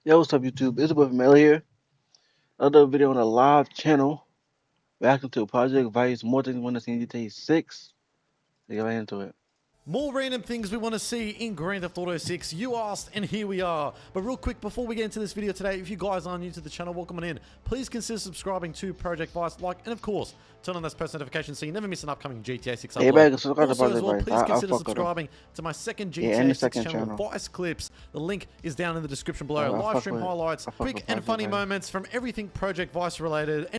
Yo, what's up, YouTube? It's your boy FearMelly here. Another video on a live channel. Reacting to Project Vice. More things we want to see in GTA 6. Let's get right into it. More random things we want to see in Grand Theft Auto 6. You asked, and here we are. But real quick, before we get into this video today, if you guys are new to the channel, welcome on in. Please consider subscribing to Project Vice, and of course, turn on those post notifications so you never miss an upcoming GTA 6 upload. Everybody can subscribe to Also, as Project well, Vice. please consider fuck with subscribing to my second Yeah, GTA the 6 second channel, channel. Vice Clips. The link is down in the description below. I Live fuck stream with- highlights, I fuck quick with and Project funny Vice. moments from everything Project Vice related.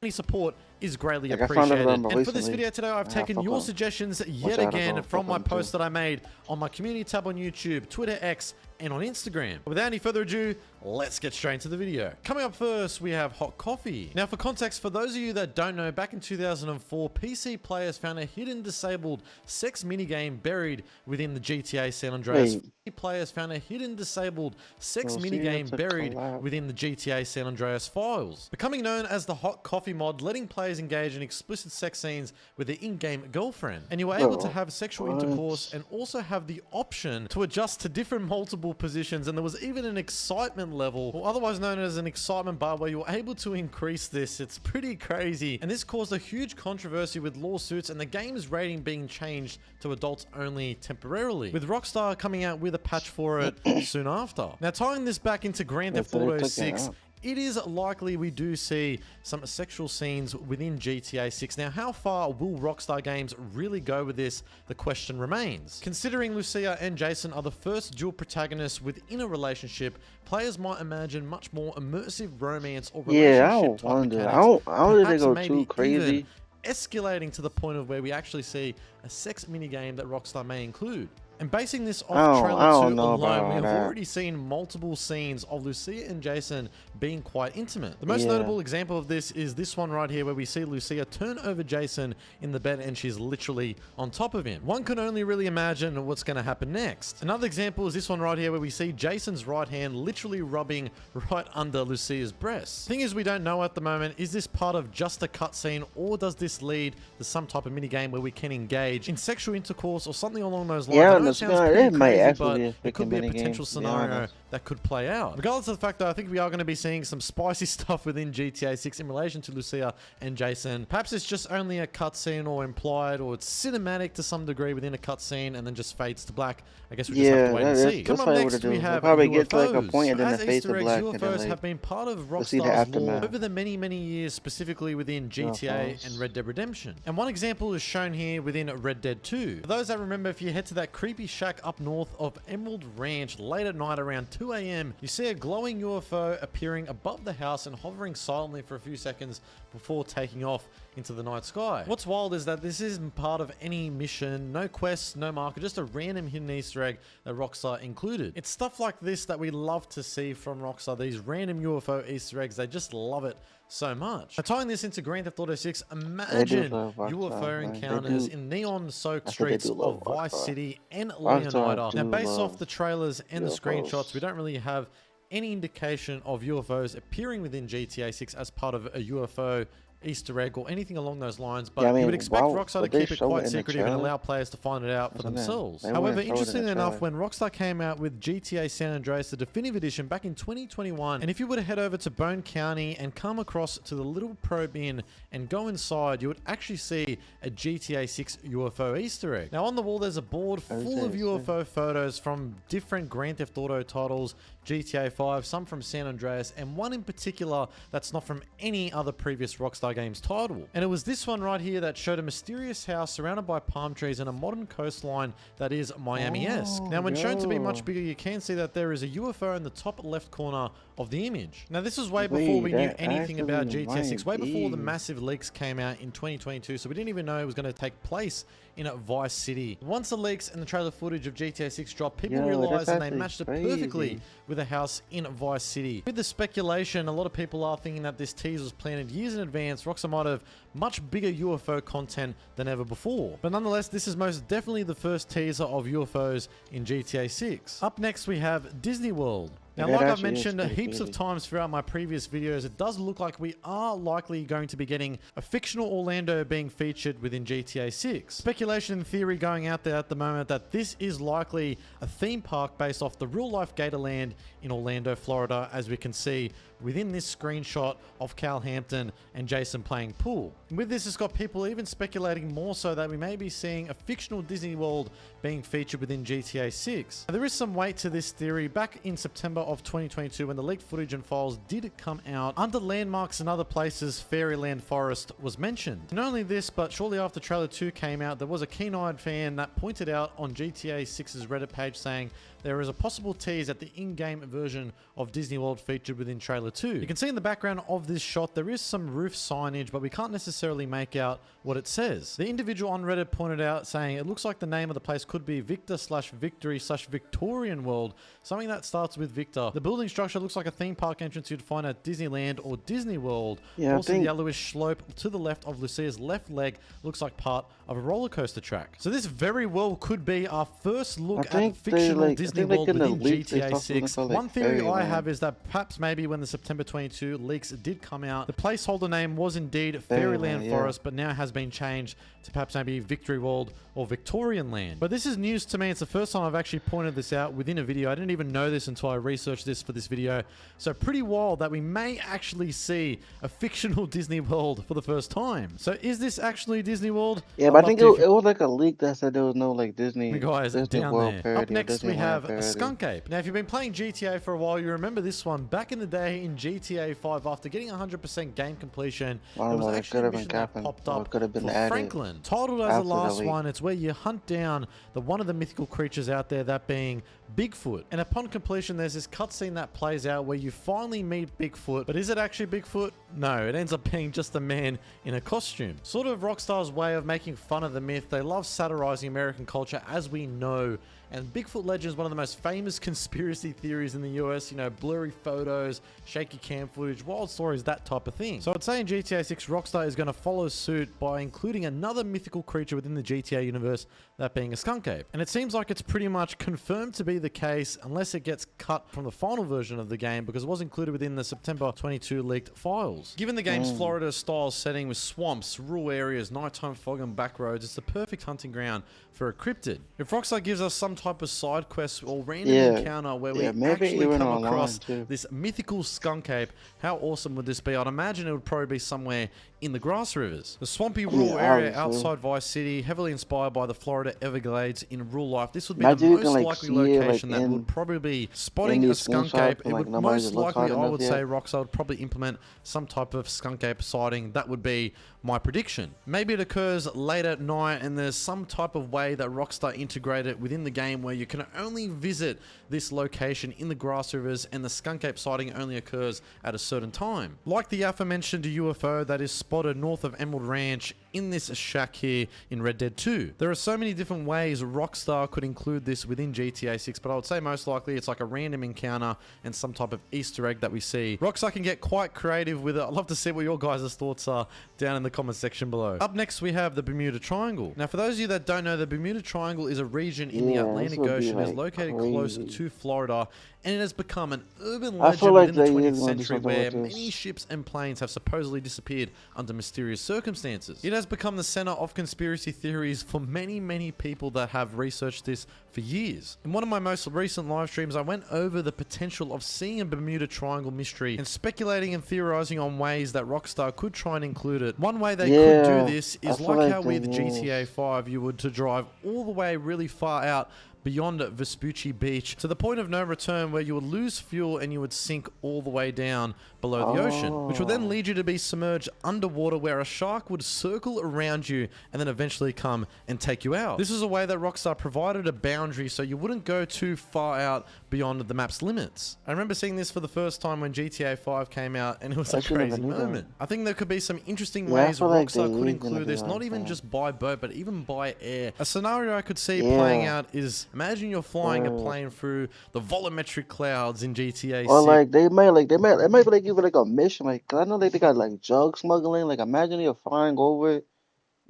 Any support is greatly Like, I found out appreciated. about them And for this recently. video today, I've taken fuck your with 'em. suggestions Watch yet out, again I'll from fuck my with 'em post too. that I made on my community tab on YouTube, Twitter, X, and on Instagram. But without any further ado, let's get straight into the video. Coming up first, we have hot coffee. Now, for context, for those of you that don't know, back in 2004, PC players found a hidden disabled sex minigame buried within the GTA San Andreas. Wait. Players found a hidden disabled sex Oh, see, minigame that's a buried collab. within the GTA San Andreas files, becoming known as the hot coffee mod, letting players engage in explicit sex scenes with their in-game girlfriend. And you were able to have sexual what? intercourse and also have the option to adjust to different multiple positions. And there was even an excitement level, or otherwise known as an excitement bar, where you were able to increase this. It's pretty crazy. And this caused a huge controversy with lawsuits and the game's rating being changed to adults only temporarily, with Rockstar coming out with a patch for it soon after. Now, tying this back into Grand Theft so they Auto took it 6, out. it is likely we do see some sexual scenes within GTA 6. Now, how far will Rockstar Games really go with this? The question remains. Considering Lucia and Jason are the first dual protagonists within a relationship, players might imagine much more immersive romance or Yeah, I relationship don't type wonder. mechanics. I don't think they Perhaps go maybe too crazy. even escalating to the point of where we actually see a sex minigame that Rockstar may include. And basing this off I trailer don't 2 know alone, about we have that. already seen multiple scenes of Lucia and Jason being quite intimate. The most Yeah. notable example of this is this one right here, where we see Lucia turn over Jason in the bed and she's literally on top of him. One can only really imagine what's going to happen next. Another example is this one right here, where we see Jason's right hand literally rubbing right under Lucia's breast. Thing is, we don't know at the moment, is this part of just a cutscene, or does this lead to some type of minigame where we can engage in sexual intercourse or something along those lines? Yeah, I know it it sounds pretty might crazy, actually but be a it could freaking be a minigame, potential to be scenario honest. that could play out. Regardless of the fact, though, I think we are going to be seeing some spicy stuff within GTA 6 in relation to Lucia and Jason. Perhaps it's just only a cutscene, or implied, or it's cinematic to some degree within a cutscene and then just fades to black. I guess we just have to wait and see. Come up next, we have probably get to like a UFOs. point and then As it fades to Easter eggs, black, and then UFOs like, have been part of we'll see the Rockstar's lore aftermath. over the many, many years, specifically within GTA UFOs. and Red Dead Redemption. And one example is shown here within Red Dead 2. For those that remember, if you head to that creepy shack up north of Emerald Ranch late at night around 2 a.m., you see a glowing UFO appearing above the house and hovering silently for a few seconds before taking off into the night sky. What's wild is that this isn't part of any mission, no quests, no marker, just a random hidden Easter egg that Rockstar included. It's stuff like this that we love to see from Rockstar, these random UFO Easter eggs. They just love it so much. Now, tying this into Grand Theft Auto 6, imagine love Rockstar, UFO man. They encounters do. in neon-soaked That's what they streets do love of Vice Rockstar. City and Rockstar Leonida. Now, do based off love the trailers and the UFOs. screenshots, we don't really have any indication of UFOs appearing within GTA 6 as part of a UFO Easter egg or anything along those lines, but Yeah, I mean, you would expect why Rockstar to would they keep it show it quite in the secretive and trailer? allow players to find it out for Wasn't it? themselves. They wouldn't However, show it in the interestingly enough, trailer. when Rockstar came out with GTA San Andreas, the Definitive Edition, back in 2021, and if you were to head over to Bone County and come across to the little probe inn and go inside, you would actually see a GTA 6 UFO Easter egg. Now, on the wall, there's a board full of UFO photos from different Grand Theft Auto titles, GTA 5, some from San Andreas, and one in particular that's not from any other previous Rockstar Games title. And it was this one right here that showed a mysterious house surrounded by palm trees and a modern coastline that is Miami-esque. Now, when shown to be much bigger, you can see that there is a UFO in the top left corner of the image. Now, this was way before we knew anything about GTA 6, way before the massive leaks came out in 2022, so we didn't even know it was going to take place in Vice City. Once the leaks and the trailer footage of GTA 6 dropped, people realized and they matched it perfectly with a house in Vice City. With the speculation, a lot of people are thinking that this tease was planned years in advance. Rockstar might have much bigger UFO content than ever before. But nonetheless, this is most definitely the first teaser of UFOs in GTA 6. Up next, we have Disney World. Now, That like I've actually is mentioned pretty heaps of crazy. times throughout my previous videos, it does look like we are likely going to be getting a fictional Orlando being featured within GTA 6. Speculation and theory going out there at the moment that this is likely a theme park based off the real-life Gatorland in Orlando, Florida, as we can see within this screenshot of Cal Hampton and Jason playing pool. And with this, it's got people even speculating more so that we may be seeing a fictional Disney World being featured within GTA 6. Now, there is some weight to this theory. Back in September of 2022, when the leaked footage and files did come out, under landmarks and other places, Fairyland Forest was mentioned. Not only this, but shortly after Trailer 2 came out, there was a keen-eyed fan that pointed out on GTA 6's Reddit page saying there is a possible tease at the in-game version of Disney World featured within Trailer 2. You can see in the background of this shot there is some roof signage, but we can't necessarily make out what it says. The individual on Reddit pointed out saying it looks like the name of the place could be Victor/Victory/Victorian World, something that starts with Victor. The building structure looks like a theme park entrance you'd find at Disneyland or Disney World. Yeah, I Also, the think yellowish slope to the left of Lucia's left leg looks like part of a roller coaster track. So this very well could be our first look at fictional Disney World within GTA 6. One theory I have is that perhaps maybe when the September 22 leaks did come out, the placeholder name was indeed Fairyland Forest, but now has been changed to perhaps maybe Victory World or Victorian Land. But this is news to me. It's the first time I've actually pointed this out within a video. I didn't even know this until I researched this for this video. So pretty wild that we may actually see a fictional Disney World for the first time. So is this actually Disney World? yeah, but I think it was like a leak that said there was no like The guys Disney down World there. parody Up next or we Disneyland have a parody. Skunk Ape. Now if you've been playing GTA for a while, you remember this one. Back in the day in GTA 5, after getting 100% game completion, I there don't know, was it actually could a have been mission that capping, popped or it up could have for been added Franklin. Titled as the after the last leak. one, it's where you hunt down one of the mythical creatures out there, that being Bigfoot. And upon completion, there's this cutscene that plays out where you finally meet Bigfoot. But is it actually Bigfoot? No, it ends up being just a man in a costume. Sort of Rockstar's way of making fun of the myth. They love satirizing American culture, as we know. And Bigfoot legend is one of the most famous conspiracy theories in the US. You know, blurry photos, shaky cam footage, wild stories, that type of thing. So I'd say in GTA 6, Rockstar is going to follow suit by including another mythical creature within the GTA universe, that being a skunk ape. And it seems like it's pretty much confirmed to be the case unless it gets cut from the final version of the game, because it was included within the September 22 leaked files. Given the game's Florida-style setting with swamps, rural areas, nighttime fog and back roads, it's the perfect hunting ground for a cryptid. If Rockstar gives us some type of side quest or random encounter where we actually come across this mythical skunk ape, how awesome would this be? I'd imagine it would probably be somewhere in the grass rivers. The swampy rural area outside Vice City, heavily inspired by the Florida Everglades in real life. This would be the most likely location that would probably be spotting a skunk ape. It would most likely, I would say, Rockstar would probably implement some type of skunk ape sighting. That would be my prediction. Maybe it occurs late at night and there's some type of way that Rockstar integrated within the game where you can only visit this location in the grass rivers and the skunk ape sighting only occurs at a certain time. Like the aforementioned UFO that is spotted north of Emerald Ranch in this shack here in Red Dead 2. There are so many different ways Rockstar could include this within GTA 6, but I would say most likely it's like a random encounter and some type of Easter egg that we see. Rockstar can get quite creative with it. I'd love to see what your guys' thoughts are down in the comment section below. Up next we have the Bermuda Triangle. Now for those of you that don't know, the Bermuda Triangle is a region in the Atlantic Ocean. It's located close to Florida, and it has become an urban legend within the 20th century where many ships and planes have supposedly disappeared under mysterious circumstances. It has become the center of conspiracy theories for many people that have researched this for years. In one of my most recent live streams, I went over the potential of seeing a Bermuda Triangle mystery and speculating and theorizing on ways that Rockstar could try and include it. One way they could do this is like how with GTA 5 you would to drive all the way really far out beyond Vespucci Beach to the point of no return, where you would lose fuel and you would sink all the way down below the ocean, which would then lead you to be submerged underwater, where a shark would circle around you and then eventually come and take you out. This is a way that Rockstar provided a boundary so you wouldn't go too far out beyond the map's limits. I remember seeing this for the first time when GTA 5 came out, and it was a crazy moment. I think there could be some interesting ways Rockstar could include this, not even just by boat, but even by air. A scenario I could see playing out is, imagine you're flying a plane through the volumetric clouds in GTA 6. Or like they might be like even like a mission, like 'cause I know like they got like drug smuggling. Like imagine you're flying over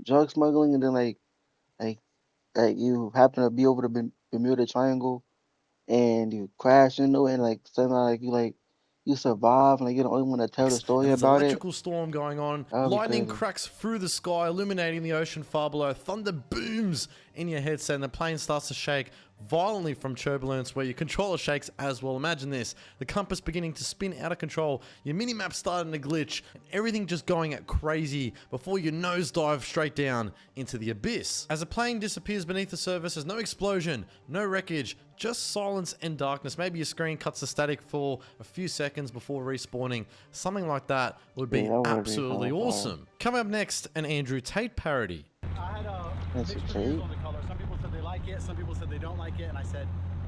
drug smuggling and then like you happen to be over the Bermuda Triangle and you crash into it, and like somehow like you survive, and like you're the only one to tell the And story there's an about it. electrical storm going on. That would be Lightning crazy. cracks through the sky, illuminating the ocean far below. Thunder booms in your headset, and the plane starts to shake violently from turbulence, where your controller shakes as well. Imagine this: the compass beginning to spin out of control, your mini-map starting to glitch, and everything just going at crazy before you nosedive straight down into the abyss. As the plane disappears beneath the surface, there's no explosion, no wreckage, just silence and darkness. Maybe your screen cuts to static for a few seconds before respawning. Something like that would be Yeah, that would be absolutely kinda fire. awesome. Coming up next, an Andrew Tate parody. I had That's mixed a reviews Tate. on the color. Some people said they like it, some people said they don't like it, and I said,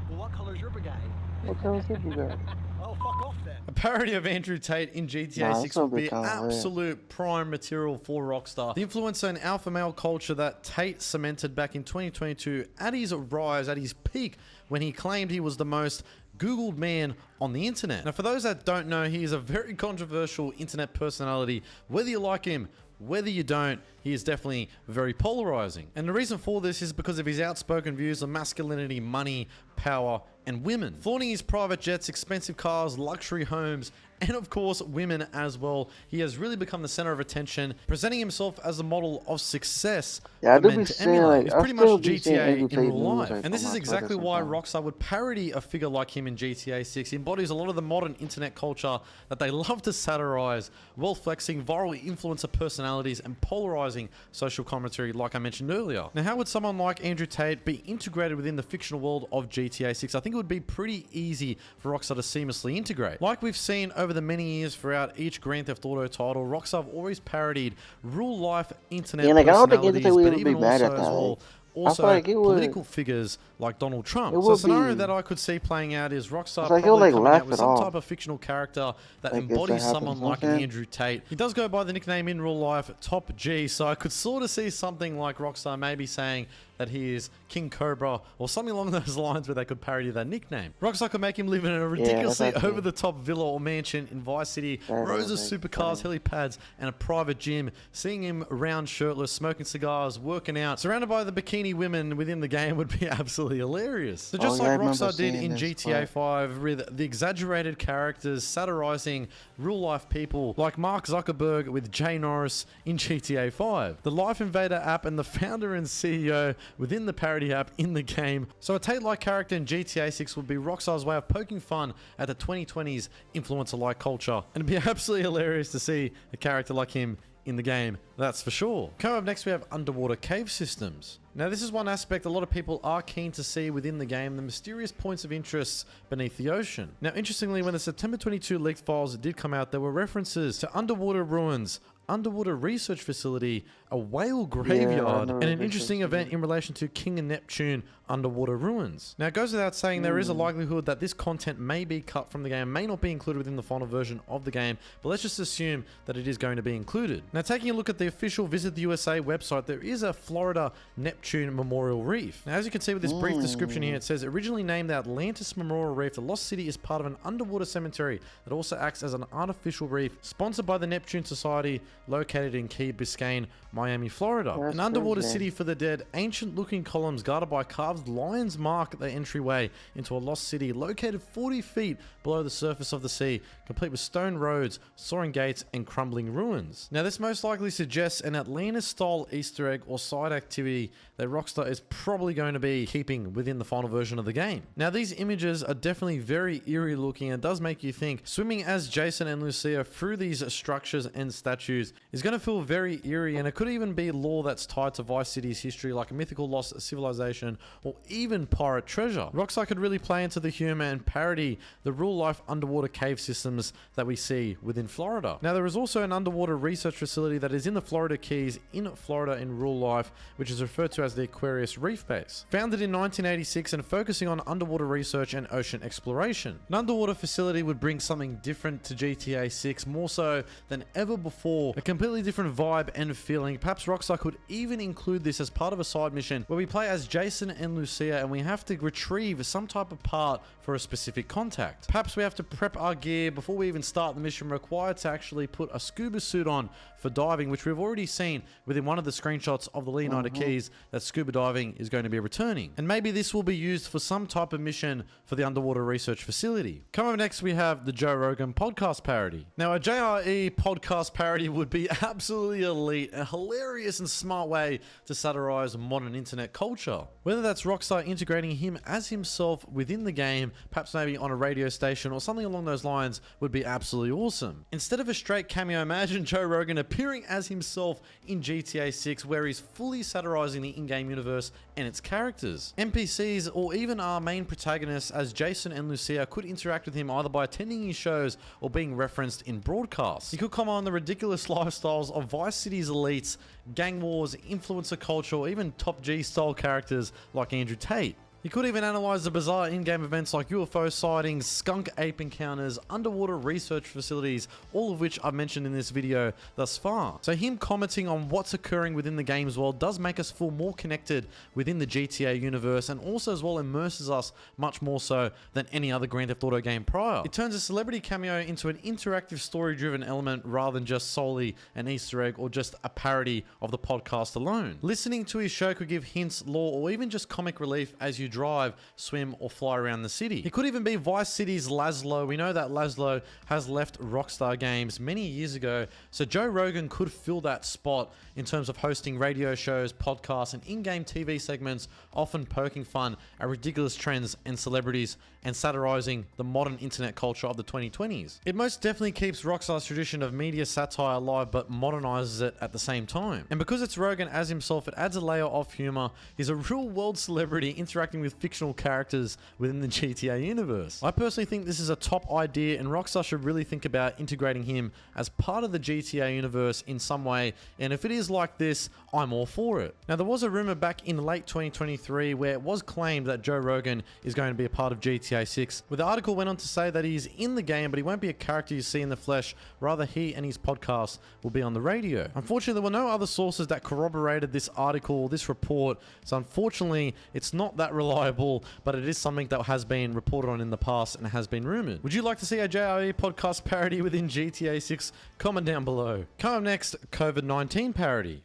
well, what color's your Bugatti? What color is you got? Oh, fuck off then. A parody of Andrew Tate in GTA Nah, 6 this will would be be kinda lit. absolute prime material for Rockstar. The influencer and alpha male culture that Tate cemented back in 2022 at his rise, at his peak, when he claimed he was the most Googled man on the internet. Now, for those that don't know, he is a very controversial internet personality. Whether you like him, whether you don't, he is definitely very polarizing. And the reason for this is because of his outspoken views on masculinity, money, power, and women. Flaunting his private jets, expensive cars, luxury homes, and of course women as well. He has really become the center of attention, presenting himself as a model of success Yeah, I for do men be to seeing emulate. like He's I pretty still much be seeing GTA Andrew in Tate real news life. like And this on is my exactly Twitter why sometimes. Rockstar would parody a figure like him in GTA 6. He embodies a lot of the modern internet culture that they love to satirize, while flexing viral influencer personalities and polarizing social commentary like I mentioned earlier. Now, how would someone like Andrew Tate be integrated within the fictional world of GTA 6? I think it would be pretty easy for Rockstar to seamlessly integrate. Like we've seen over the many years throughout each Grand Theft Auto title, Rockstar have always parodied real-life internet Yeah, like I don't think Andrew personalities, Tate but would even be mad also at as that. well, I feel like it would. political figures like Donald Trump. It So a would scenario be. that I could see playing out is Rockstar It's like probably he'll like coming out laugh with it some off. type of fictional character that Like if that embodies happens, someone you know like what an I'm saying? Andrew Tate. He does go by the nickname in real life Top G, so I could sort of see something like Rockstar maybe saying that he is King Cobra or something along those lines where they could parody that nickname. Rockstar could make him live in a ridiculously actually- over-the-top villa or mansion in Vice City, That rows of is supercars, helipads, and a private gym, seeing him around shirtless, smoking cigars, working out, surrounded by the bikini women within the game would be absolutely hilarious. So just Oh, yeah, I like remember Rockstar did seeing in this, GTA but- 5 with the exaggerated characters satirizing real-life people like Mark Zuckerberg with Jay Norris in GTA 5, the Life Invader app, and the founder and CEO within the parody app in the game. So a Tate-like character in GTA 6 would be Rockstar's way of poking fun at the 2020s influencer-like culture, and it'd be absolutely hilarious to see a character like him in the game, that's for sure. Coming up next, we have underwater cave systems. Now, this is one aspect a lot of people are keen to see within the game, the mysterious points of interest beneath the ocean. Now, interestingly, when the September 22 leaked files did come out, there were references to underwater ruins, underwater research facility, a whale graveyard, know and an this interesting is- event in relation to King and Neptune underwater ruins. Now, it goes without saying there is a likelihood that this content may be cut from the game, may not be included within the final version of the game, but let's just assume that it is going to be included. Now, taking a look at the official Visit the USA website, there is a Florida Neptune Memorial Reef. Now, as you can see with this brief description here, it says originally named the Atlantis Memorial Reef, the lost city is part of an underwater cemetery that also acts as an artificial reef, sponsored by the Neptune Society, located in Key Biscayne, Miami, Florida. That's An underwater crazy. city for the dead, ancient looking columns guarded by carved lions mark the entryway into a lost city located 40 feet below the surface of the sea, complete with stone roads, soaring gates, and crumbling ruins. Now, this most likely suggests an Atlantis-style Easter egg or side activity that Rockstar is probably going to be keeping within the final version of the game. Now, these images are definitely very eerie looking and does make you think swimming as Jason and Lucia through these structures and statues is going to feel very eerie, and it could even be lore that's tied to Vice City's history, like a mythical lost civilization or even pirate treasure. Rockstar could really play into the humor and parody the real-life underwater cave systems that we see within Florida. Now, there is also an underwater research facility that is in the Florida Keys in Florida in real life, which is referred to as the Aquarius Reef Base. Founded in 1986 and focusing on underwater research and ocean exploration. An underwater facility would bring something different to GTA 6, more so than ever before A completely different vibe and feeling. Perhaps Rockstar could even include this as part of a side mission where we play as Jason and Lucia and we have to retrieve some type of part for a specific contact. Perhaps we have to prep our gear before we even start the mission, required to actually put a scuba suit on for diving, which we've already seen within one of the screenshots of the Leonida Keys that scuba diving is going to be returning. And maybe this will be used for some type of mission for the underwater research facility. Coming up next, we have the Joe Rogan podcast parody. Now, a JRE podcast parody would be absolutely elite, a hilarious and smart way to satirize modern internet culture. Whether that's Rockstar integrating him as himself within the game, perhaps maybe on a radio station or something along those lines, would be absolutely awesome. Instead of a straight cameo, imagine Joe Rogan appearing as himself in GTA 6, where he's fully satirizing the in-game universe and its characters. NPCs or even our main protagonists as Jason and Lucia could interact with him either by attending his shows or being referenced in broadcasts. He could comment on the ridiculous lifestyles of Vice City's elites, gang wars, influencer culture, or even top G style characters like Andrew Tate. He could even analyze the bizarre in-game events like UFO sightings, skunk ape encounters, underwater research facilities, all of which I've mentioned in this video thus far. So him commenting on what's occurring within the game's world does make us feel more connected within the GTA universe, and also as well immerses us much more so than any other Grand Theft Auto game prior. It turns a celebrity cameo into an interactive story-driven element rather than just solely an Easter egg or just a parody of the podcast alone. Listening to his show could give hints, lore, or even just comic relief as you drive, swim, or fly around the city. He could even be Vice City's Laszlo. We know that Laszlo has left Rockstar Games many years ago, so Joe Rogan could fill that spot in terms of hosting radio shows, podcasts, and in-game TV segments, often poking fun at ridiculous trends and celebrities and satirizing the modern internet culture of the 2020s. It most definitely keeps Rockstar's tradition of media satire alive, but modernizes it at the same time. And because it's Rogan as himself, it adds a layer of humor. He's a real-world celebrity interacting with fictional characters within the GTA universe. I personally think this is a top idea, and Rockstar should really think about integrating him as part of the GTA universe in some way, and if it is like this, I'm all for it. Now, there was a rumor back in late 2023 where it was claimed that Joe Rogan is going to be a part of GTA 6, where the article went on to say that he's in the game, but he won't be a character you see in the flesh. Rather, he and his podcast will be on the radio. Unfortunately, there were no other sources that corroborated this article, this report, so unfortunately, it's not that reliable, but it is something that has been reported on in the past and has been rumored. Would you like to see a JRE podcast parody within GTA 6? Comment down below. Coming up next, COVID-19 parody.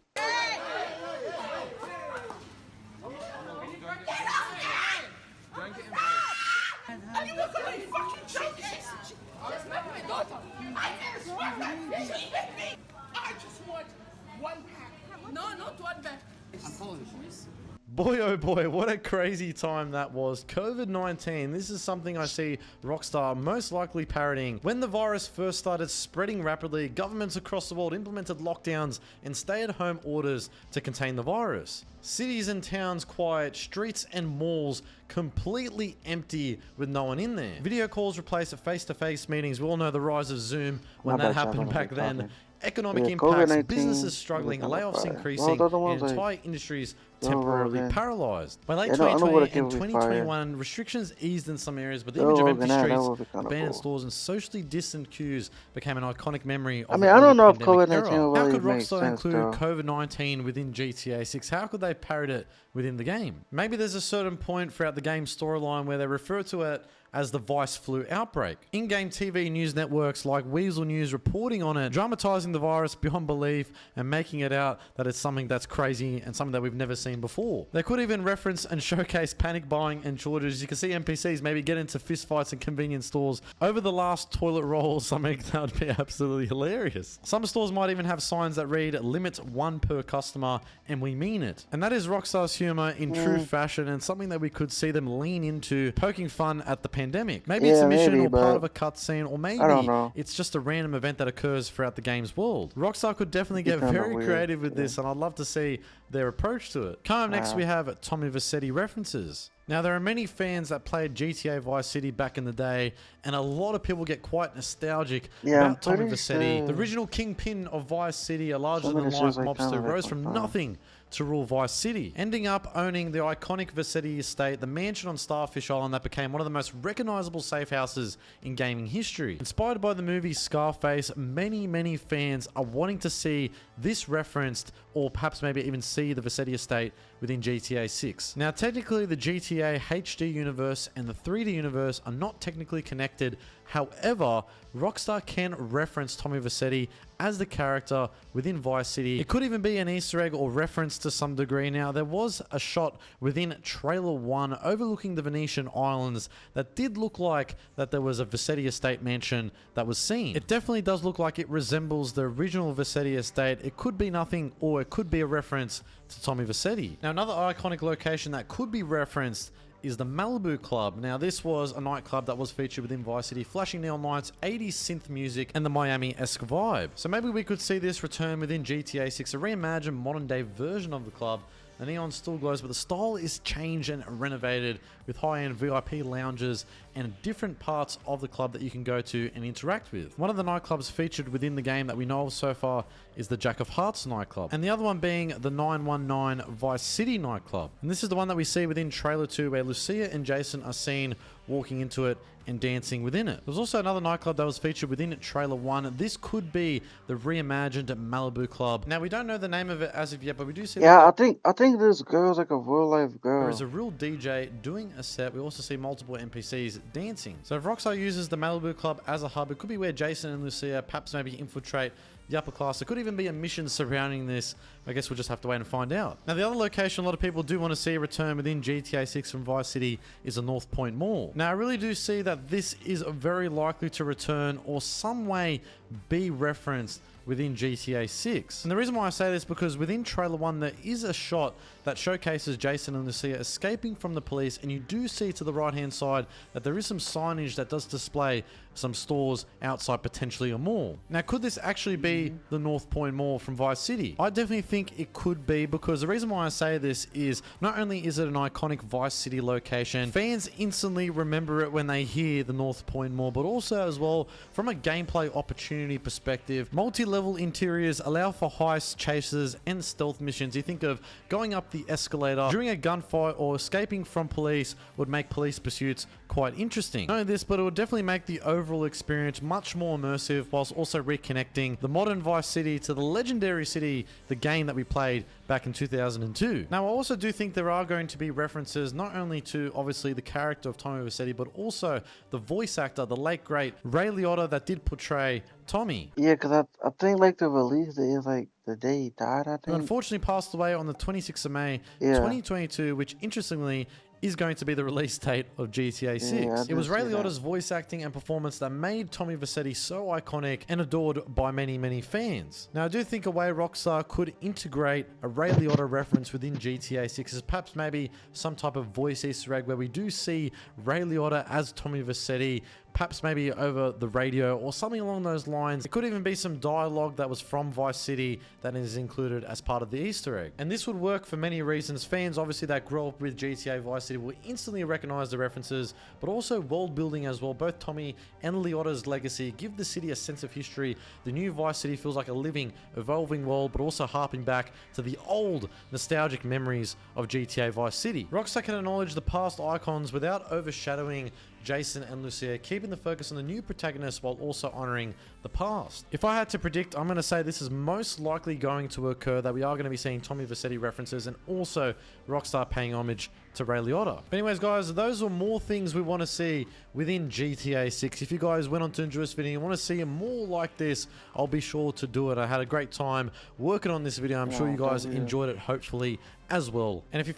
Boy, oh boy, what a crazy time that was. COVID-19, this is something I see Rockstar most likely parodying. When the virus first started spreading rapidly, governments across the world implemented lockdowns and stay-at-home orders to contain the virus. Cities and towns quiet, streets and malls completely empty with no one in there. Video calls replaced face-to-face meetings. We all know the rise of Zoom when that happened back then. Economic impacts, businesses struggling, layoffs increasing, and entire industries temporarily paralyzed. By late 2020 and 2021, restrictions eased in some areas, but the image of empty streets, abandoned stores, and socially distant queues became an iconic memory of the I don't know if pandemic COVID-19 era. will How really could make Rockstar sense, include though. COVID-19 within GTA 6? How could they parody it within the game? Maybe there's a certain point throughout the game storyline where they refer to it as the Vice flu outbreak. In-game TV news networks like Weasel News reporting on it, dramatizing the virus beyond belief and making it out that it's something that's crazy and something that we've never seen before. They could even reference and showcase panic buying and shortages. You can see NPCs maybe get into fistfights in convenience stores over the last toilet roll, something that would be absolutely hilarious. Some stores might even have signs that read, "Limit one per customer," and we mean it. And that is Rockstar's humor in true fashion, and something that we could see them lean into, poking fun at the pandemic. Maybe it's a mission or part of a cutscene, or maybe it's just a random event that occurs throughout the game's world. Rockstar could definitely get very creative with this, and I'd love to see their approach to it. Coming up next, we have Tommy Vercetti references. Now, there are many fans that played GTA Vice City back in the day, and a lot of people get quite nostalgic about Tommy Vercetti. The original kingpin of Vice City, a larger-than-life mobster, rose from nothing to rule Vice City, ending up owning the iconic Vicetti estate, the mansion on Starfish Island that became one of the most recognizable safe houses in gaming history. Inspired by the movie Scarface, many fans are wanting to see this referenced, or perhaps maybe even see the Vicetti estate within GTA 6. Now, technically, the GTA HD universe and the 3D universe are not technically connected. However, Rockstar can reference Tommy Vercetti as the character within Vice City. It could even be an Easter egg or reference to some degree. Now, there was a shot within Trailer 1 overlooking the Venetian Islands that did look like that there was a Vercetti estate mansion that was seen. It definitely does look like it resembles the original Vercetti estate. It could be nothing, or it could be a reference to Tommy Vercetti. Now, another iconic location that could be referenced is the Malibu Club. Now, this was a nightclub that was featured within Vice City, flashing neon lights, 80s synth music, and the Miami-esque vibe. So maybe we could see this return within GTA 6, a reimagined modern-day version of the club. The neon still glows, but the style is changed and renovated with high-end VIP lounges and different parts of the club that you can go to and interact with. One of the nightclubs featured within the game that we know of so far is the Jack of Hearts nightclub, and the other one being the 919 Vice City nightclub. And this is the one that we see within Trailer 2, where Lucia and Jason are seen walking into it and dancing within it. There was also another nightclub that was featured within Trailer 1. This could be the reimagined Malibu Club. Now, we don't know the name of it as of yet, but we do see Yeah, I think this girl's like a real life there girl. is a real DJ doing a set. We also see multiple NPCs dancing. So if Rockstar uses the Malibu Club as a hub, it could be where Jason and Lucia perhaps maybe infiltrate the upper class. It could even be a mission surrounding this. I guess we'll just have to wait and find out. Now, the other location a lot of people do want to see return within GTA 6 from Vice City is the North Point Mall. Now, I really do see that this is very likely to return or some way be referenced within GTA 6. And the reason why I say this is because within Trailer 1 there is a shot that showcases Jason and Lucia escaping from the police, and you do see to the right hand side that there is some signage that does display some stores outside potentially a mall. Now, could this actually be the North Point Mall from Vice City? I definitely think it could be, because the reason why I say this is not only is it an iconic Vice City location, fans instantly remember it when they hear the North Point Mall, but also as well from a gameplay opportunity perspective, multi-level interiors allow for heists, chases, and stealth missions. You think of going up the escalator during a gunfight or escaping from police would make police pursuits quite interesting. Not only this, but it would definitely make the overall experience much more immersive, whilst also reconnecting the modern Vice City to the legendary city, the game that we played back in 2002. Now, I also do think there are going to be references not only to obviously the character of Tommy Vercetti, but also the voice actor, the late great Ray Liotta, that did portray Tommy. Yeah, because I think like the release date is like the day he died, I Who think. unfortunately passed away on the 26th of May, Yeah. 2022, which interestingly is going to be the release date of GTA 6. Yeah, I It was did Ray see that. Liotta's voice acting and performance that made Tommy Vercetti so iconic and adored by many fans. Now, I do think a way Rockstar could integrate a Ray Liotta reference within GTA 6 is perhaps maybe some type of voice Easter egg where we do see Ray Liotta as Tommy Vercetti, perhaps maybe over the radio or something along those lines. It could even be some dialogue that was from Vice City that is included as part of the Easter egg. And this would work for many reasons. Fans obviously that grew up with GTA Vice City will instantly recognize the references, but also world building as well. Both Tommy and Liotta's legacy give the city a sense of history. The new Vice City feels like a living, evolving world, but also harping back to the old nostalgic memories of GTA Vice City. Rockstar can acknowledge the past icons without overshadowing Jason and Lucia, keeping the focus on the new protagonists while also honoring the past. If I had to predict, I'm going to say this is most likely going to occur, that we are going to be seeing Tommy Vercetti references and also Rockstar paying homage to Ray Liotta. But anyways, guys, those are more things we want to see within GTA 6. If you guys went on to enjoy this video and want to see more like this, I'll be sure to do it. I had a great time working on this video. I'm sure you guys enjoyed it, hopefully, as well. And if you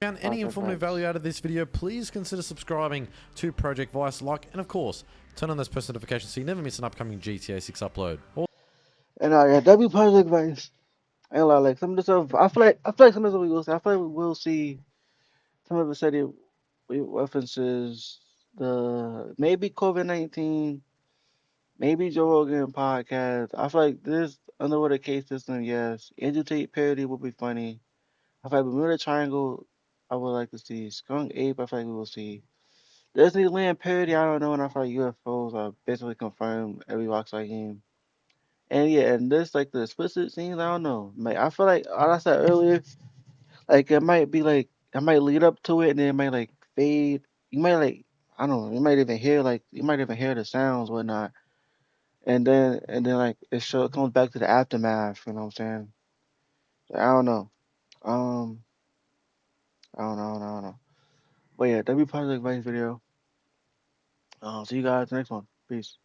found any informative value out of this video, please consider subscribing to Project Vice, like, and of course, turn on those post notifications so you never miss an upcoming GTA 6 upload. And yeah, that'd be Project Vice. I ain't lie, like some of the stuff. I feel like some of the stuff we will see. I feel like we will see some of the city references. The maybe COVID-19, maybe Joe Rogan podcast. I feel like this underwater case system. Yes, Andrew Tate parody would be funny. I feel like Bermuda Triangle. I would like to see Skunk Ape. I feel like we will see Disneyland parody. I don't know, and I feel like UFOs are basically confirmed every Rockstar game. And yeah, and this like the explicit scenes, I don't know. Like I feel like all I said earlier, like it might be like it might lead up to it and then it might like fade. You might like I don't know, you might even hear the sounds, whatnot. And then like it comes back to the aftermath, you know what I'm saying? I don't know. Um I don't know. But yeah, that'd be Project Vice video. See you guys next one. Peace.